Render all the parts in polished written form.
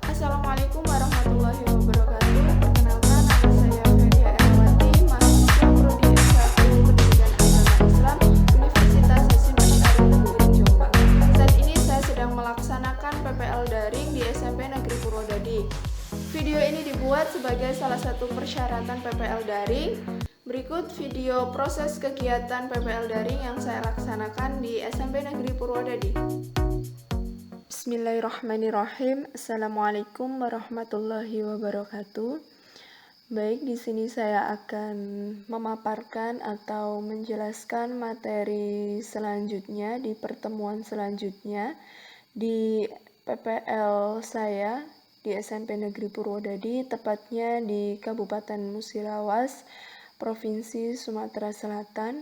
Assalamualaikum warahmatullahi wabarakatuh. Perkenalkan, nama saya Fedia Erwati, mahasiswa Prodi S1 Pendidikan Agama Islam, Universitas Hasyim Asy'ari Negeri Jombang. Saat ini saya sedang melaksanakan PPL daring di SMP Negeri Purwodadi. Video ini dibuat sebagai salah satu persyaratan PPL daring. Berikut video proses kegiatan PPL daring yang saya laksanakan di SMP Negeri Purwodadi. Bismillahirrahmanirrahim. Assalamualaikum warahmatullahi wabarakatuh. Baik, di sini saya akan memaparkan atau menjelaskan materi selanjutnya di pertemuan selanjutnya di PPL saya di SMP Negeri Purwodadi, tepatnya di Kabupaten Musirawas, Provinsi Sumatera Selatan.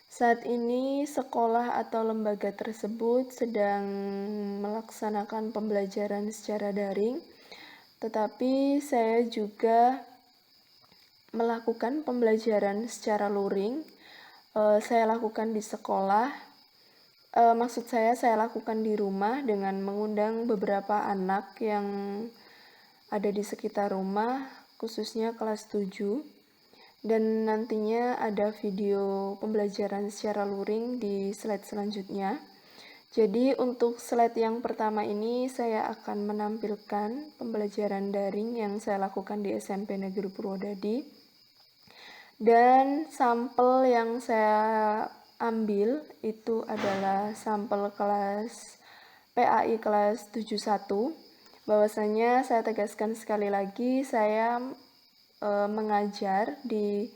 Saat ini sekolah atau lembaga tersebut sedang melaksanakan pembelajaran secara daring, tetapi saya juga melakukan pembelajaran secara luring. Saya lakukan di sekolah, maksud saya lakukan di rumah dengan mengundang beberapa anak yang ada di sekitar rumah, khususnya kelas 7. Dan nantinya ada video pembelajaran secara luring di slide selanjutnya. Jadi untuk slide yang pertama ini saya akan menampilkan pembelajaran daring yang saya lakukan di SMP Negeri Purwodadi. Dan sampel yang saya ambil itu adalah sampel kelas PAI kelas 71. Bahwasanya saya tegaskan sekali lagi, saya mengajar di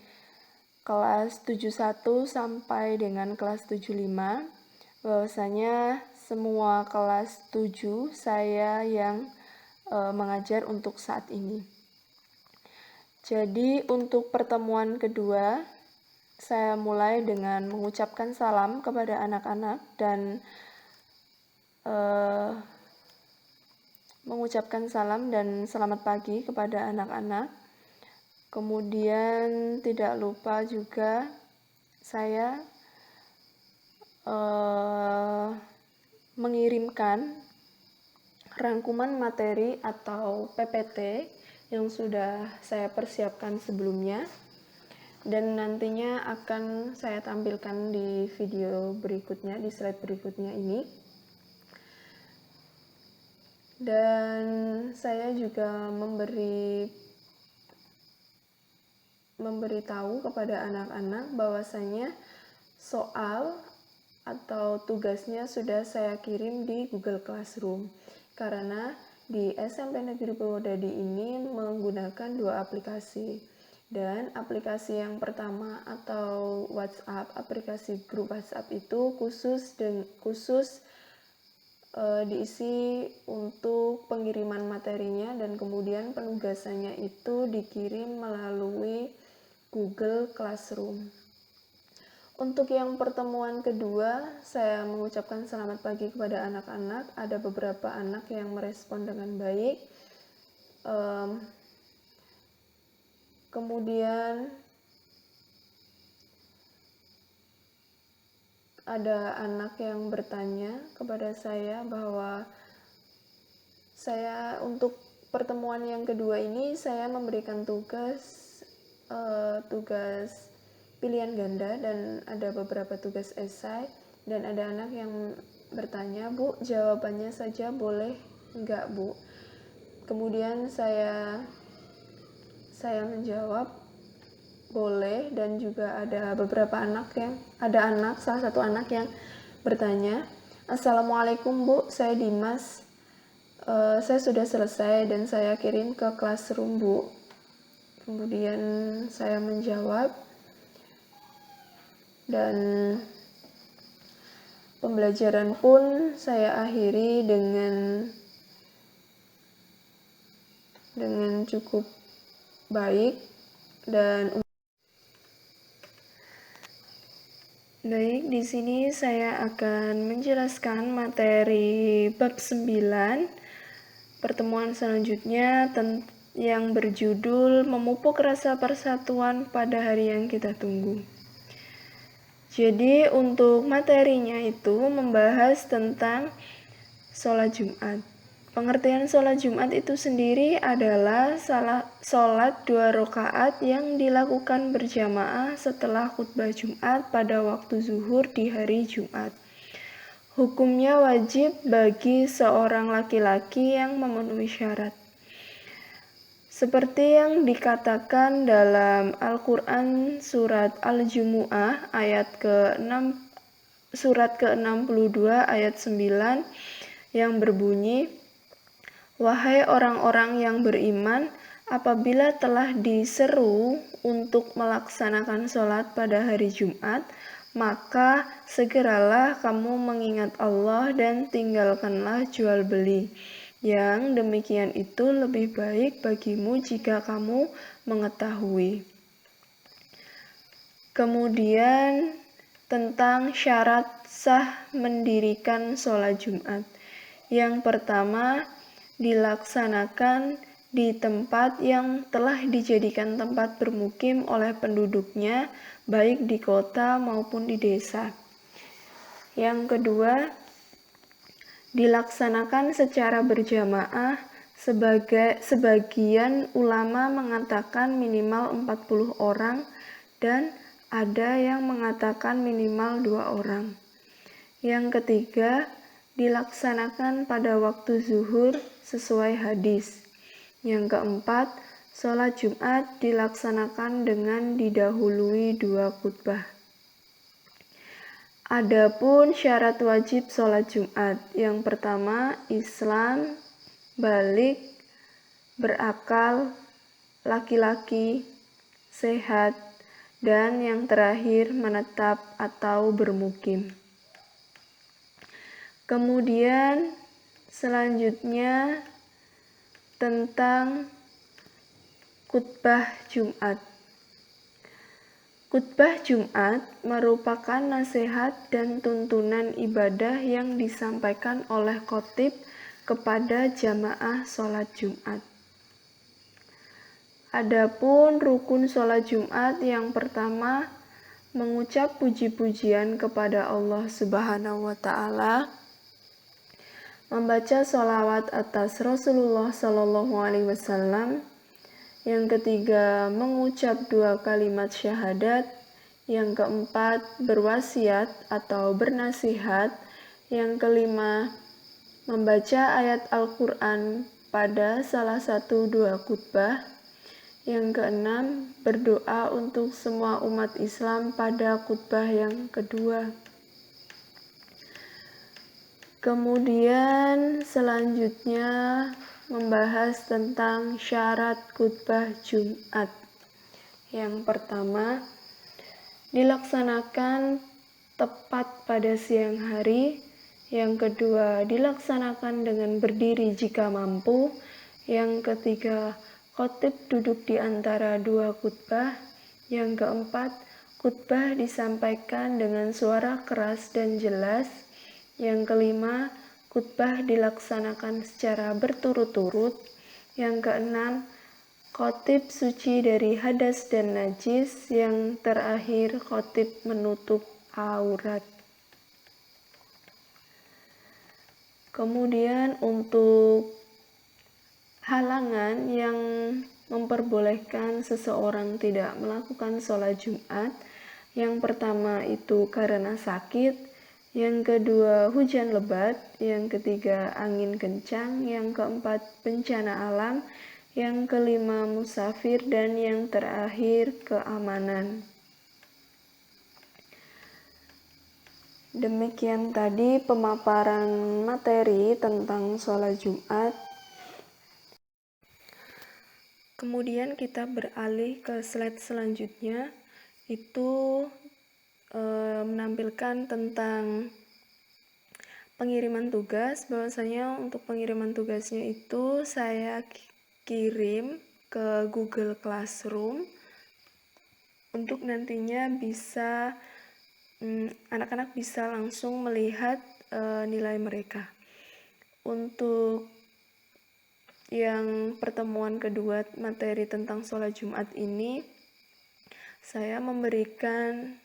kelas 71 sampai dengan kelas 75. Bahwasanya semua kelas 7 saya yang mengajar untuk saat ini. Jadi untuk pertemuan kedua, saya mulai dengan mengucapkan salam kepada anak-anak dan mengucapkan salam dan selamat pagi kepada anak-anak. Kemudian tidak lupa juga saya mengirimkan rangkuman materi atau PPT yang sudah saya persiapkan sebelumnya dan nantinya akan saya tampilkan di video berikutnya, di slide berikutnya ini. Dan saya juga memberitahu kepada anak-anak bahwasanya soal atau tugasnya sudah saya kirim di Google Classroom, karena di SMP Negeri Purwodadi ini menggunakan dua aplikasi. Dan aplikasi yang pertama atau WhatsApp, aplikasi grup WhatsApp itu khusus diisi untuk pengiriman materinya dan kemudian penugasannya itu dikirim melalui Google Classroom. Untuk yang pertemuan kedua, saya mengucapkan selamat pagi kepada anak-anak. Ada beberapa anak yang merespon dengan baik. Kemudian ada anak yang bertanya kepada saya bahwa saya untuk pertemuan yang kedua ini saya memberikan tugas pilihan ganda dan ada beberapa tugas esai, dan ada anak yang bertanya, "Bu, jawabannya saja boleh enggak, Bu?" Kemudian saya menjawab boleh, dan juga ada beberapa salah satu anak yang bertanya, "Assalamualaikum Bu, saya Dimas, saya sudah selesai dan saya kirim ke Classroom Bu." Kemudian saya menjawab dan pembelajaran pun saya akhiri dengan cukup baik. Dan Baik, di sini saya akan menjelaskan materi bab 9 pertemuan selanjutnya yang berjudul Memupuk Rasa Persatuan pada Hari yang Kita Tunggu. Jadi untuk materinya itu membahas tentang sholat Jumat. Pengertian sholat Jumat itu sendiri adalah sholat 2 rakaat yang dilakukan berjamaah setelah khutbah Jumat pada waktu zuhur di hari Jumat. Hukumnya wajib bagi seorang laki-laki yang memenuhi syarat. Seperti yang dikatakan dalam Al-Quran surat Al-Jumu'ah surat ke-62 ayat 9 yang berbunyi, "Wahai orang-orang yang beriman, apabila telah diseru untuk melaksanakan sholat pada hari Jumat, maka segeralah kamu mengingat Allah dan tinggalkanlah jual beli. Yang demikian itu lebih baik bagimu jika kamu mengetahui." Kemudian tentang syarat sah mendirikan sholat Jumat. Yang pertama, dilaksanakan di tempat yang telah dijadikan tempat bermukim oleh penduduknya, baik di kota maupun di desa. Yang kedua, dilaksanakan secara berjamaah. Sebagian ulama mengatakan minimal 40 orang dan ada yang mengatakan minimal 2 orang. Yang ketiga, dilaksanakan pada waktu zuhur sesuai hadis. Yang keempat, sholat Jumat dilaksanakan dengan didahului 2 khutbah. Adapun syarat wajib sholat Jumat. Yang pertama, Islam, balik, berakal, laki-laki, sehat, dan yang terakhir menetap atau bermukim. Kemudian selanjutnya tentang khutbah Jumat. Khutbah Jumat merupakan nasihat dan tuntunan ibadah yang disampaikan oleh khatib kepada jamaah sholat Jumat. Adapun rukun sholat Jumat yang pertama, mengucap puji-pujian kepada Allah Subhanahu wa Ta'ala, membaca sholawat atas Rasulullah SAW. Yang ketiga, mengucap 2 kalimat syahadat. Yang keempat, berwasiat atau bernasihat. Yang kelima, membaca ayat Al-Quran pada salah satu 2 khutbah. Yang keenam, berdoa untuk semua umat Islam pada khutbah yang kedua. Kemudian selanjutnya membahas tentang syarat khutbah Jumat. Yang pertama, dilaksanakan tepat pada siang hari. Yang kedua, dilaksanakan dengan berdiri jika mampu. Yang ketiga, khatib duduk di antara 2 khutbah. Yang keempat, khutbah disampaikan dengan suara keras dan jelas. Yang kelima, khutbah dilaksanakan secara berturut-turut. Yang keenam, khatib suci dari hadas dan najis. Yang terakhir, khatib menutup aurat. Kemudian untuk halangan yang memperbolehkan seseorang tidak melakukan sholat Jumat. Yang pertama itu karena sakit. Yang kedua, hujan lebat. Yang ketiga, angin kencang. Yang keempat, bencana alam. Yang kelima, musafir. Dan yang terakhir, keamanan. Demikian tadi pemaparan materi tentang sholat Jumat. Kemudian kita beralih ke slide selanjutnya, itu menampilkan tentang pengiriman tugas. Bahwasanya untuk pengiriman tugasnya itu saya kirim ke Google Classroom untuk nantinya bisa anak-anak bisa langsung melihat nilai mereka. Untuk yang pertemuan kedua materi tentang sholat Jumat ini, saya memberikan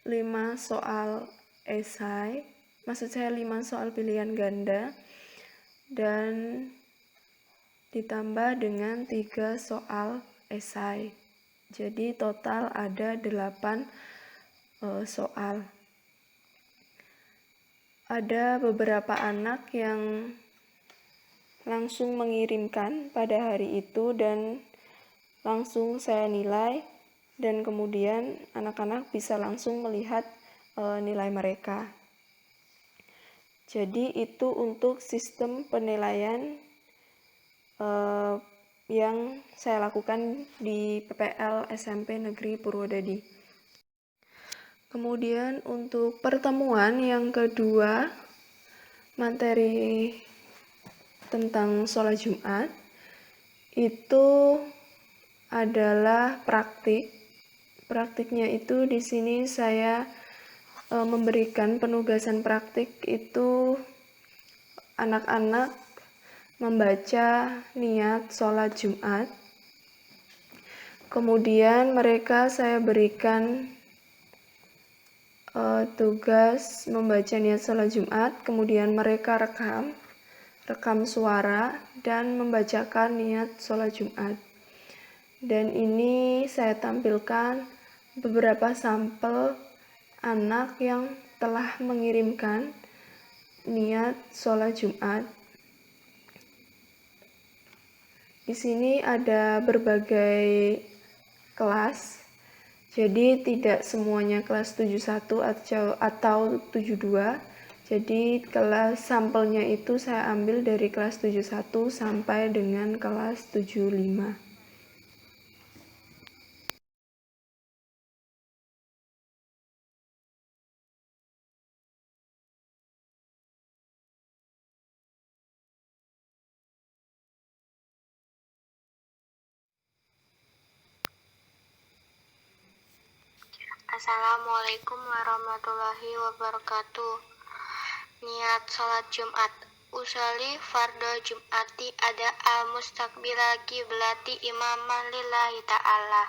5 soal esai, maksud saya 5 soal pilihan ganda, dan ditambah dengan 3 soal esai. Jadi total ada 8 soal. Ada beberapa anak yang langsung mengirimkan pada hari itu dan langsung saya nilai, dan kemudian anak-anak bisa langsung melihat nilai mereka. Jadi itu untuk sistem penilaian yang saya lakukan di PPL SMP Negeri Purwodadi. Kemudian untuk pertemuan yang kedua, materi tentang sholat Jumat, itu adalah praktik. Praktiknya itu di sini saya memberikan penugasan praktik itu anak-anak membaca niat sholat Jumat. Kemudian mereka saya berikan tugas membaca niat sholat Jumat, kemudian mereka rekam suara dan membacakan niat sholat Jumat. Dan ini saya tampilkan beberapa sampel anak yang telah mengirimkan niat sholat Jumat. Di sini ada berbagai kelas, jadi tidak semuanya kelas 71 atau 72. Jadi kelas sampelnya itu saya ambil dari kelas 71 sampai dengan kelas 75. Assalamualaikum warahmatullahi wabarakatuh. Niat sholat Jumat. Usolli fardhu Jum'ati ada al-mustaqbila qiblati imaman lillahi ta'ala.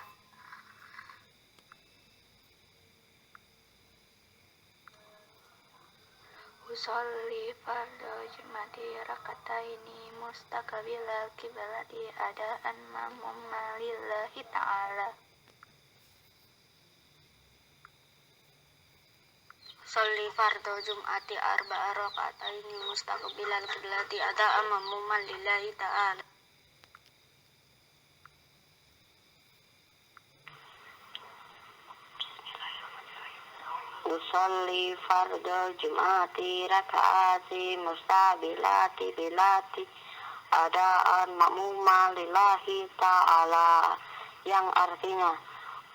Usolli fardhu Jum'ati rakataini mustaqbila qiblati adaan mamumma lillahi ta'ala. Sholli fardhu Jum'ati arba'a raka'ataini mustaqbilal qiblati ada'a mammuman lillahi ta'ala. Usolli fardhu Jum'ati raka'ati mustaqbilati bilati adaan mammuman lillahi ta'ala, yang artinya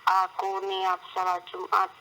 aku niat sholat Jumat